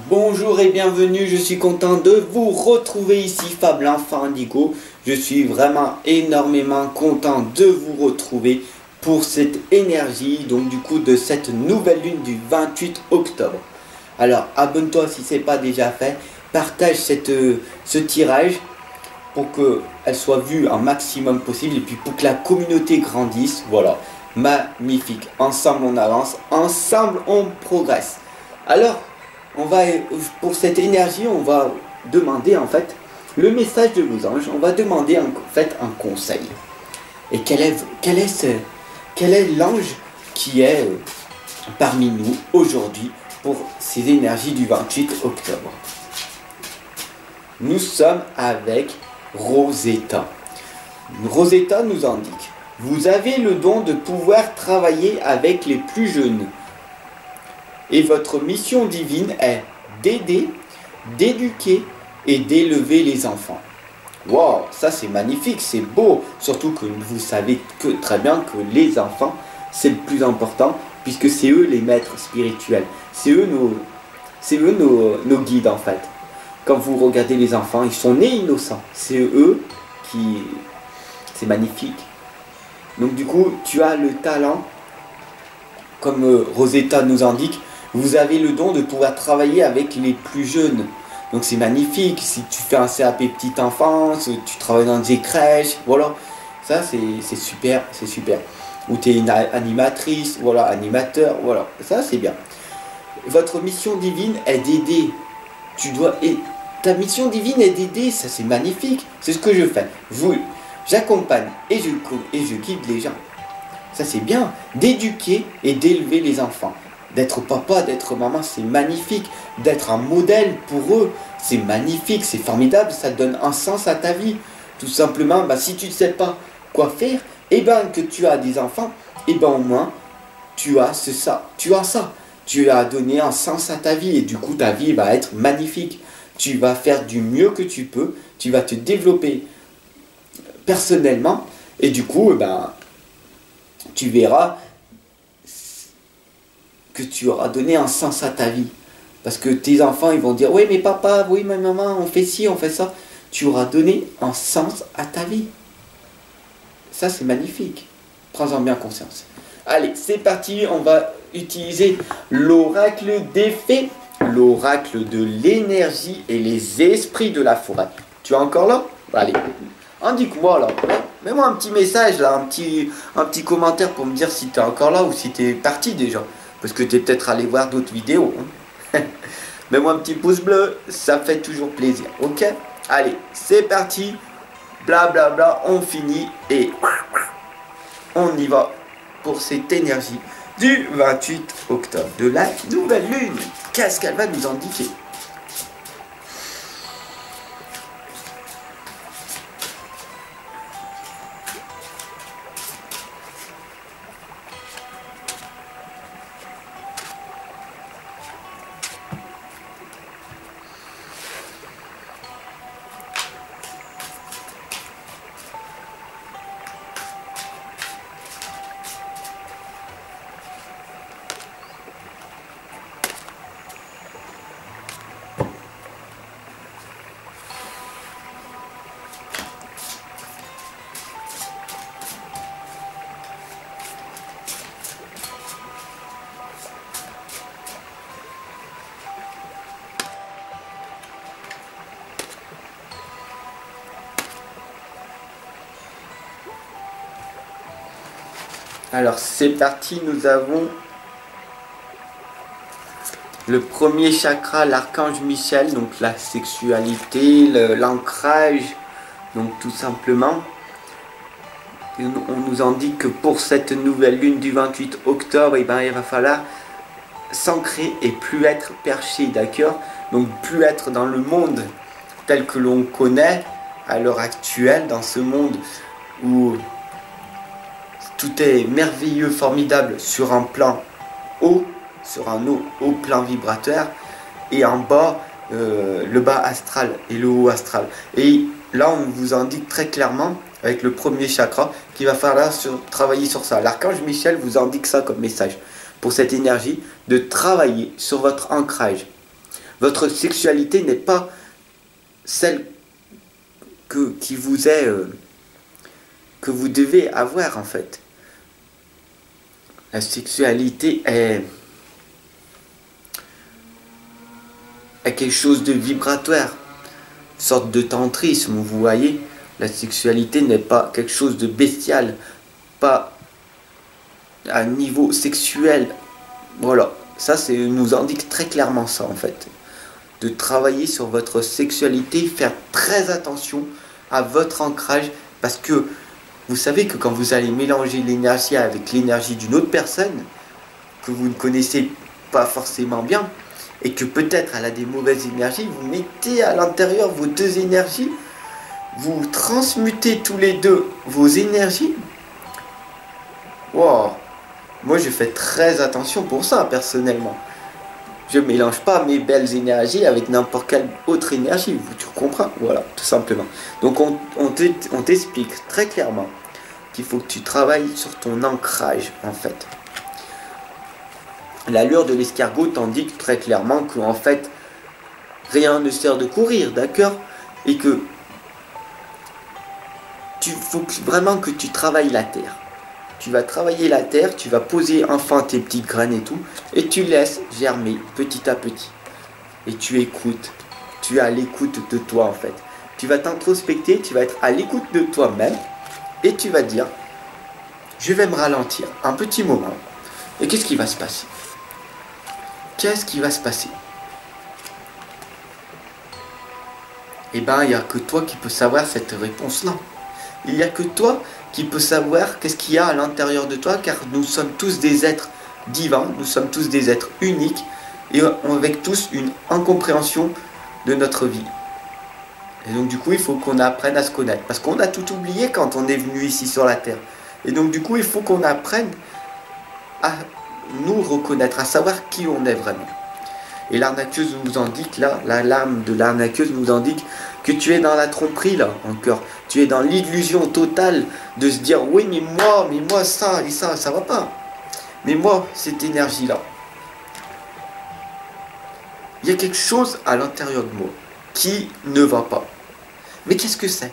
Bonjour et bienvenue, je suis content de vous retrouver ici, Fab l'Enfant Indigo. Je suis vraiment énormément content de vous retrouver pour cette énergie, donc du coup de cette nouvelle lune du 28 octobre. Alors abonne-toi si ce n'est pas déjà fait, partage ce tirage pour qu'elle soit vue un maximum possible et puis pour que la communauté grandisse. Voilà, magnifique, ensemble on avance, ensemble on progresse. Alors, pour cette énergie, on va demander en fait le message de vos anges. On va demander en fait un conseil. Et quel est l'ange qui est parmi nous aujourd'hui pour ces énergies du 28 octobre? Nous sommes avec Rosetta. Rosetta nous indique: vous avez le don de pouvoir travailler avec les plus jeunes. Et votre mission divine est d'aider, d'éduquer et d'élever les enfants. Wow, ça c'est magnifique, c'est beau. Surtout que vous savez très bien que les enfants, c'est le plus important, puisque c'est eux les maîtres spirituels. C'est eux nos guides en fait. Quand vous regardez les enfants, ils sont nés innocents. C'est eux qui... C'est magnifique. Donc du coup, tu as le talent, comme Rosetta nous indique, vous avez le don de pouvoir travailler avec les plus jeunes. Donc c'est magnifique. Si tu fais un CAP petite enfance, tu travailles dans des crèches, voilà. Ça c'est super, c'est super. Ou tu es une animatrice, voilà, animateur, voilà. Ça c'est bien. Votre mission divine est d'aider. Ta mission divine est d'aider, ça c'est magnifique. C'est ce que je fais. J'accompagne et je guide les gens. Ça c'est bien. D'éduquer et d'élever les enfants. D'être papa, d'être maman, c'est magnifique. D'être un modèle pour eux, c'est magnifique, c'est formidable. Ça donne un sens à ta vie. Tout simplement, si tu ne sais pas quoi faire, que tu as des enfants, au moins, tu as ça. Tu as donné un sens à ta vie et du coup, ta vie va être magnifique. Tu vas faire du mieux que tu peux. Tu vas te développer personnellement et du coup, tu verras que tu auras donné un sens à ta vie. Parce que tes enfants, ils vont dire: oui, mais papa, oui, mais maman, on fait ci, on fait ça. Tu auras donné un sens à ta vie. Ça, c'est magnifique. Prends-en bien conscience. Allez, c'est parti. On va utiliser l'oracle des fées, l'oracle de l'énergie et les esprits de la forêt. Tu es encore là? Allez, indique-moi là. Mets-moi un petit message là, un petit commentaire pour me dire si tu es encore là ou si tu es parti déjà. Parce que tu es peut-être allé voir d'autres vidéos. Hein. Mets-moi un petit pouce bleu, ça fait toujours plaisir. Ok? Allez, c'est parti. Blablabla, bla, bla, on finit et on y va pour cette énergie du 28 octobre de la nouvelle lune. Qu'est-ce qu'elle va nous indiquer? Alors c'est parti, nous avons le premier chakra, l'archange Michel, donc la sexualité, l'ancrage, donc tout simplement. On nous indique que pour cette nouvelle lune du 28 octobre, il va falloir s'ancrer et plus être perché, d'accord? Donc plus être dans le monde tel que l'on connaît à l'heure actuelle, dans ce monde où tout est merveilleux, formidable sur un plan haut, sur un haut plan vibratoire, et en bas, le bas astral et le haut astral. Et là, on vous indique très clairement, avec le premier chakra, qu'il va falloir travailler sur ça. L'archange Michel vous indique ça comme message, pour cette énergie, de travailler sur votre ancrage. Votre sexualité n'est pas celle qui vous est, que vous devez avoir en fait. La sexualité est quelque chose de vibratoire, une sorte de tantrisme, vous voyez. La sexualité n'est pas quelque chose de bestial, pas à niveau sexuel. Voilà, ça nous indique très clairement ça en fait. De travailler sur votre sexualité, faire très attention à votre ancrage, parce que vous savez que quand vous allez mélanger l'énergie avec l'énergie d'une autre personne, que vous ne connaissez pas forcément bien, et que peut-être elle a des mauvaises énergies, vous mettez à l'intérieur vos deux énergies, vous transmutez tous les deux vos énergies. Wow. Moi je fais très attention pour ça personnellement. Je ne mélange pas mes belles énergies avec n'importe quelle autre énergie, tu comprends? Voilà, tout simplement. Donc on t'explique très clairement qu'il faut que tu travailles sur ton ancrage en fait. L'allure de l'escargot t'indique très clairement qu'en fait rien ne sert de courir, d'accord? Et que faut vraiment que tu travailles la terre. Tu vas travailler la terre, tu vas poser enfin tes petites graines et tout, et tu laisses germer petit à petit. Et tu écoutes, tu es à l'écoute de toi en fait. Tu vas t'introspecter, tu vas être à l'écoute de toi-même, et tu vas dire, je vais me ralentir un petit moment. Et qu'est-ce qui va se passer? Qu'est-ce qui va se passer? Eh bien, il n'y a que toi qui peux savoir cette réponse-là. Il n'y a que toi qui peux savoir qu'est-ce qu'il y a à l'intérieur de toi, car nous sommes tous des êtres divins, nous sommes tous des êtres uniques, et avec tous une incompréhension de notre vie. Et donc du coup, il faut qu'on apprenne à se connaître, parce qu'on a tout oublié quand on est venu ici sur la Terre. Et donc du coup, il faut qu'on apprenne à nous reconnaître, à savoir qui on est vraiment. Et l'arnaqueuse nous indique, là, la lame de l'arnaqueuse nous indique que tu es dans la tromperie, là, encore. Tu es dans l'illusion totale de se dire, oui, mais moi, ça et ça va pas. Mais moi, cette énergie-là, il y a quelque chose à l'intérieur de moi qui ne va pas. Mais qu'est-ce que c'est?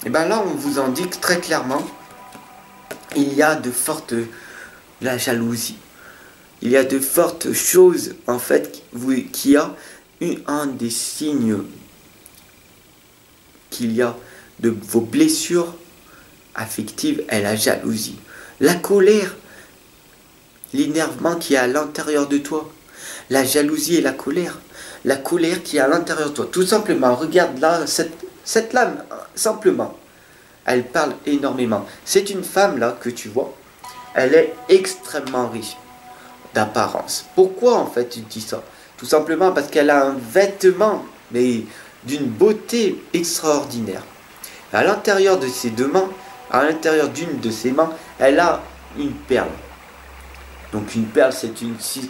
Et bien là, on vous indique très clairement, il y a de fortes... la jalousie. Il y a de fortes choses, en fait, qui a un des signes qu'il y a de vos blessures affectives est la jalousie. La colère, l'énervement qui est à l'intérieur de toi. La jalousie et la colère. La colère qui est à l'intérieur de toi. Tout simplement, regarde là, cette lame, simplement. Elle parle énormément. C'est une femme là que tu vois. Elle est extrêmement riche d'apparence. Pourquoi en fait tu dis ça? Tout simplement parce qu'elle a un vêtement, mais d'une beauté extraordinaire. À l'intérieur de ses deux mains, à l'intérieur d'une de ses mains, elle a une perle. Donc une perle, c'est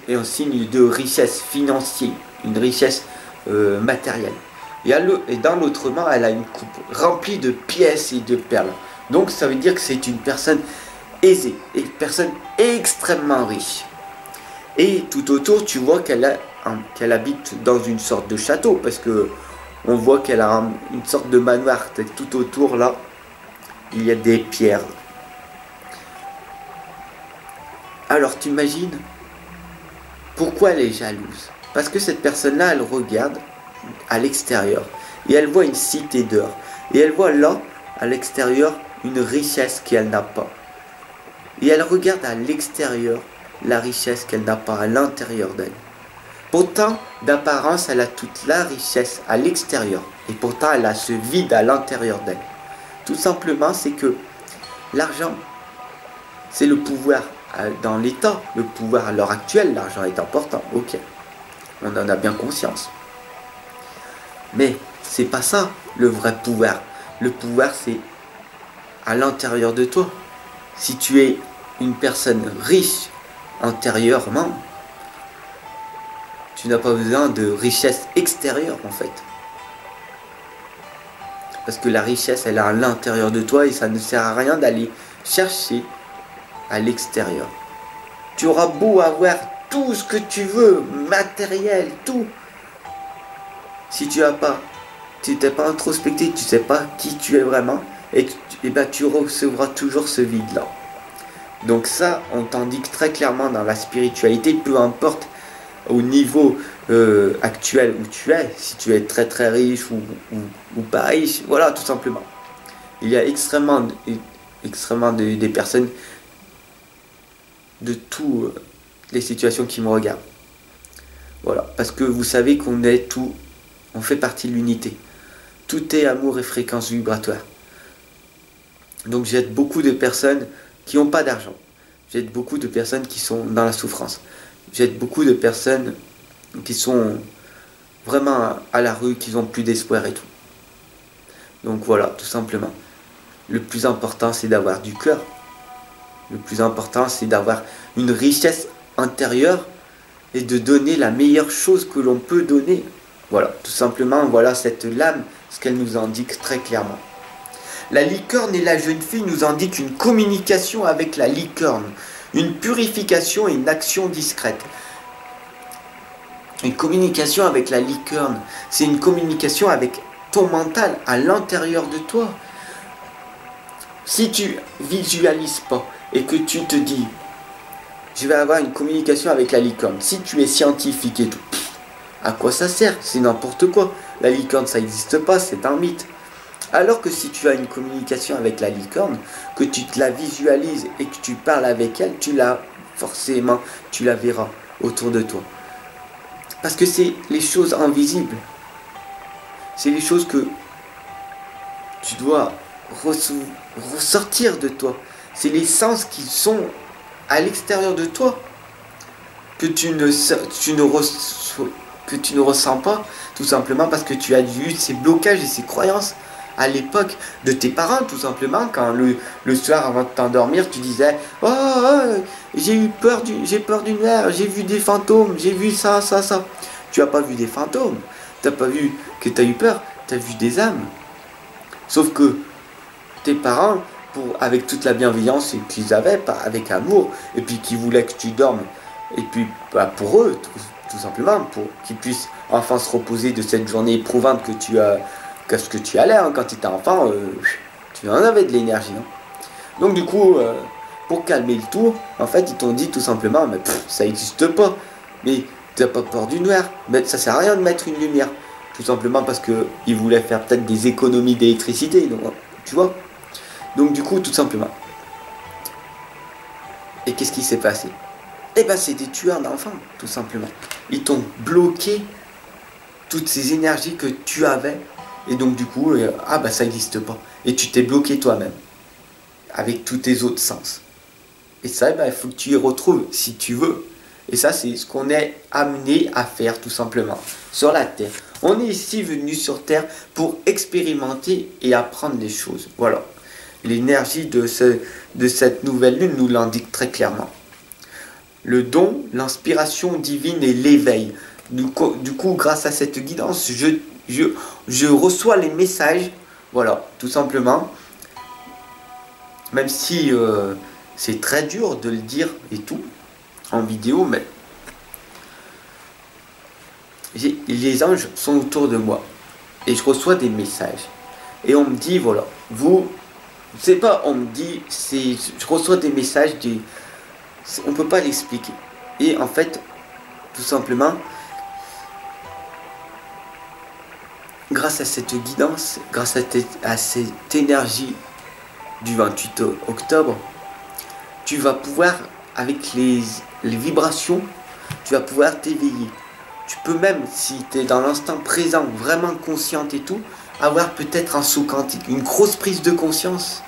un signe de richesse financière, une richesse matérielle. Et dans l'autre main, elle a une coupe remplie de pièces et de perles. Donc ça veut dire que c'est une personne aisée, une personne extrêmement riche. Et tout autour, tu vois qu'elle habite dans une sorte de château, parce que on voit qu'elle a une sorte de manoir. Tout autour, là, il y a des pierres. Alors, tu imagines pourquoi elle est jalouse? Parce que cette personne-là, elle regarde à l'extérieur, et elle voit une cité d'or. Et elle voit là, à l'extérieur, une richesse qu'elle n'a pas. Et elle regarde à l'extérieur la richesse qu'elle n'a pas à l'intérieur d'elle. Pourtant, d'apparence, elle a toute la richesse à l'extérieur. Et pourtant, elle a ce vide à l'intérieur d'elle. Tout simplement, c'est que l'argent, c'est le pouvoir. Dans l'état, le pouvoir à l'heure actuelle, l'argent est important. Ok, on en a bien conscience. Mais c'est pas ça, le vrai pouvoir. Le pouvoir, c'est à l'intérieur de toi. Si tu es une personne riche intérieurement, tu n'as pas besoin de richesse extérieure en fait. Parce que la richesse, elle est à l'intérieur de toi et ça ne sert à rien d'aller chercher à l'extérieur. Tu auras beau avoir tout ce que tu veux, matériel, tout. Si tu as pas, tu t'es pas introspecté, tu sais pas qui tu es vraiment, et ben tu recevras toujours ce vide-là. Donc ça, on t'indique très clairement dans la spiritualité, peu importe au niveau actuel où tu es, si tu es très très riche ou pas riche, voilà, tout simplement. Il y a extrêmement des personnes de toutes les situations qui me regardent. Voilà, parce que vous savez qu'on est tout, on fait partie de l'unité. Tout est amour et fréquence vibratoire. Donc j'aide beaucoup de personnes qui n'ont pas d'argent. J'aide beaucoup de personnes qui sont dans la souffrance. J'aide beaucoup de personnes qui sont vraiment à la rue, qui n'ont plus d'espoir et tout. Donc voilà, tout simplement. Le plus important, c'est d'avoir du cœur. Le plus important, c'est d'avoir une richesse intérieure et de donner la meilleure chose que l'on peut donner. Voilà, tout simplement, voilà cette lame, ce qu'elle nous indique très clairement. La licorne et la jeune fille nous indiquent une communication avec la licorne, une purification et une action discrète. Une communication avec la licorne, c'est une communication avec ton mental à l'intérieur de toi. Si tu visualises pas et que tu te dis, je vais avoir une communication avec la licorne, si tu es scientifique et tout, à quoi ça sert? C'est n'importe quoi. La licorne, ça n'existe pas, c'est un mythe. Alors que si tu as une communication avec la licorne, que tu te la visualises et que tu parles avec elle, forcément, tu la verras autour de toi. Parce que c'est les choses invisibles. C'est les choses que tu dois ressortir de toi. C'est les sens qui sont à l'extérieur de toi que tu ne ressens pas, tout simplement parce que tu as eu ces blocages et ces croyances à l'époque de tes parents, tout simplement, quand le soir avant de t'endormir, tu disais « Oh, j'ai peur du noir, j'ai vu des fantômes, j'ai vu ça, ça, ça. » Tu n'as pas vu des fantômes, tu n'as pas vu que tu as eu peur, tu as vu des âmes. Sauf que tes parents, avec toute la bienveillance qu'ils avaient, avec amour, et puis qui voulaient que tu dormes, et puis pour eux, tout simplement, pour qu'ils puissent enfin se reposer de cette journée éprouvante qu'est-ce que tu allais quand tu étais enfant, tu en avais de l'énergie. Hein. Donc du coup, pour calmer le tout, en fait, ils t'ont dit tout simplement, mais ça n'existe pas. Mais tu n'as pas peur du noir, mais ça sert à rien de mettre une lumière. Tout simplement parce qu'ils voulaient faire peut-être des économies d'électricité, donc, tu vois. Donc du coup, tout simplement. Et qu'est-ce qui s'est passé? Eh ben c'est des tueurs d'enfants, tout simplement. Ils t'ont bloqué toutes ces énergies que tu avais. Et donc du coup, ça n'existe pas. Et tu t'es bloqué toi-même. Avec tous tes autres sens. Et ça, il faut que tu y retrouves si tu veux. Et ça, c'est ce qu'on est amené à faire tout simplement. Sur la Terre. On est ici venu sur Terre pour expérimenter et apprendre les choses. Voilà. L'énergie de cette nouvelle lune nous l'indique très clairement. Le don, l'inspiration divine et l'éveil. Du coup, grâce à cette guidance, je reçois les messages. Voilà, tout simplement. Même si c'est très dur de le dire et tout, en vidéo, mais les anges sont autour de moi. Et je reçois des messages. Et on me dit, voilà, c'est pas, on me dit, je reçois des messages, on peut pas l'expliquer. Et en fait, tout simplement, grâce à cette guidance, grâce à cette énergie du 28 octobre, tu vas pouvoir, avec les vibrations, tu vas pouvoir t'éveiller. Tu peux même, si tu es dans l'instant présent, vraiment consciente et tout, avoir peut-être un saut quantique, une grosse prise de conscience.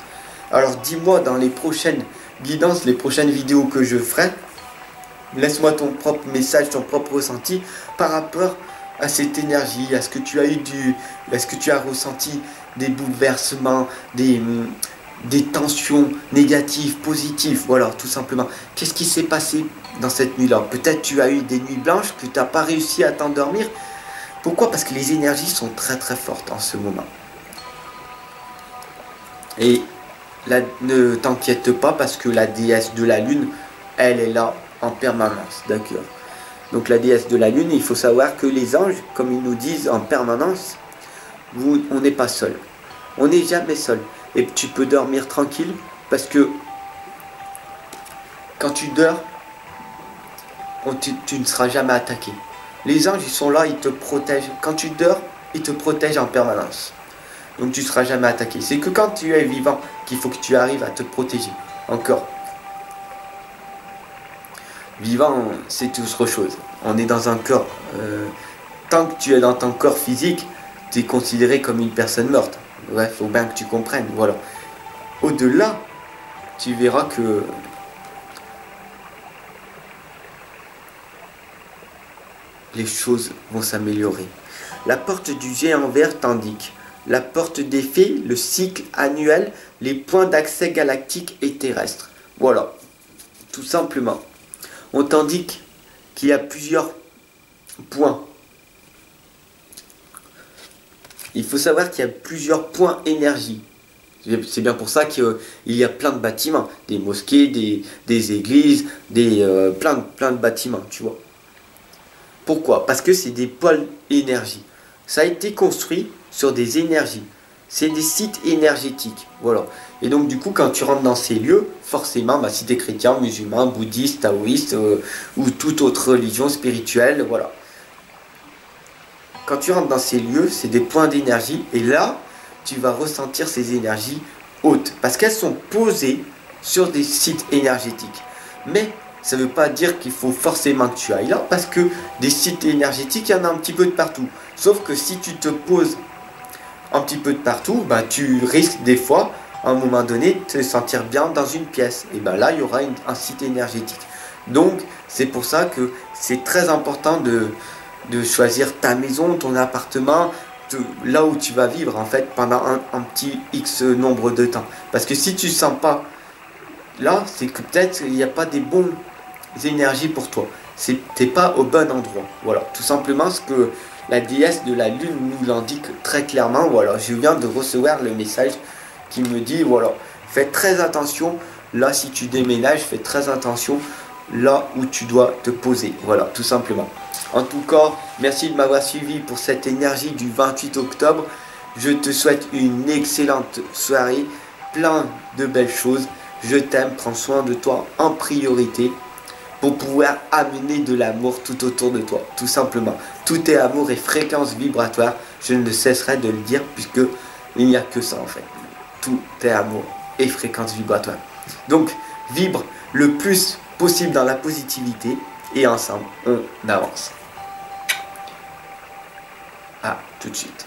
Alors dis-moi dans les prochaines guidances, les prochaines vidéos que je ferai, laisse-moi ton propre message, ton propre ressenti par rapport à cette énergie, à ce que tu as est-ce que tu as ressenti des bouleversements, des tensions négatives, positives, voilà, tout simplement. Qu'est-ce qui s'est passé dans cette nuit-là? Peut-être tu as eu des nuits blanches, que tu n'as pas réussi à t'endormir. Pourquoi? Parce que les énergies sont très très fortes en ce moment. Et ne t'inquiète pas parce que la déesse de la lune, elle est là en permanence, d'accord? donc la déesse de la lune. Il faut savoir que les anges, comme ils nous disent en permanence, on n'est pas seul. On n'est jamais seul. Et tu peux dormir tranquille parce que quand tu dors, tu ne seras jamais attaqué. Les anges, ils sont là, ils te protègent. Quand tu dors, ils te protègent en permanence. Donc tu ne seras jamais attaqué. C'est que quand tu es vivant qu'il faut que tu arrives à te protéger. Encore. Vivant, c'est autre chose. On est dans un corps. Tant que tu es dans ton corps physique, tu es considéré comme une personne morte. Ouais, faut bien que tu comprennes. Voilà. Au-delà, tu verras que les choses vont s'améliorer. La porte du géant vert t'indique la porte des fées, le cycle annuel, les points d'accès galactiques et terrestres. Voilà, tout simplement. On t'indique qu'il y a plusieurs points. Il faut savoir qu'il y a plusieurs points énergie. C'est bien pour ça qu'il y a plein de bâtiments, des mosquées, des églises, plein de bâtiments, tu vois. Pourquoi? Parce que c'est des pôles énergie. Ça a été construit sur des énergies. C'est des sites énergétiques. Voilà. Et donc du coup, quand tu rentres dans ces lieux, forcément, si tu es chrétien, musulman, bouddhiste, taoïste ou toute autre religion spirituelle, voilà. Quand tu rentres dans ces lieux, c'est des points d'énergie. Et là, tu vas ressentir ces énergies hautes. Parce qu'elles sont posées sur des sites énergétiques. Mais ça ne veut pas dire qu'il faut forcément que tu ailles là, parce que des sites énergétiques, il y en a un petit peu de partout. Sauf que si tu te poses un petit peu de partout, tu risques des fois, à un moment donné, de te sentir bien dans une pièce. Et là, il y aura un site énergétique. Donc, c'est pour ça que c'est très important de choisir ta maison, ton appartement, là où tu vas vivre, en fait, pendant un petit X nombre de temps. Parce que si tu ne sens pas là, c'est que peut-être il n'y a pas des bonnes énergies pour toi. T'es pas au bon endroit. Voilà, tout simplement ce que la déesse de la lune nous l'indique très clairement. Voilà, je viens de recevoir le message qui me dit, voilà, fais très attention. Là, si tu déménages, fais très attention là où tu dois te poser. Voilà, tout simplement. En tout cas, merci de m'avoir suivi pour cette énergie du 28 octobre. Je te souhaite une excellente soirée, plein de belles choses. Je t'aime, prends soin de toi en priorité pour pouvoir amener de l'amour tout autour de toi, tout simplement. Tout est amour et fréquence vibratoire, je ne cesserai de le dire puisque il n'y a que ça en fait. Tout est amour et fréquence vibratoire. Donc, vibre le plus possible dans la positivité et ensemble, on avance. À tout de suite.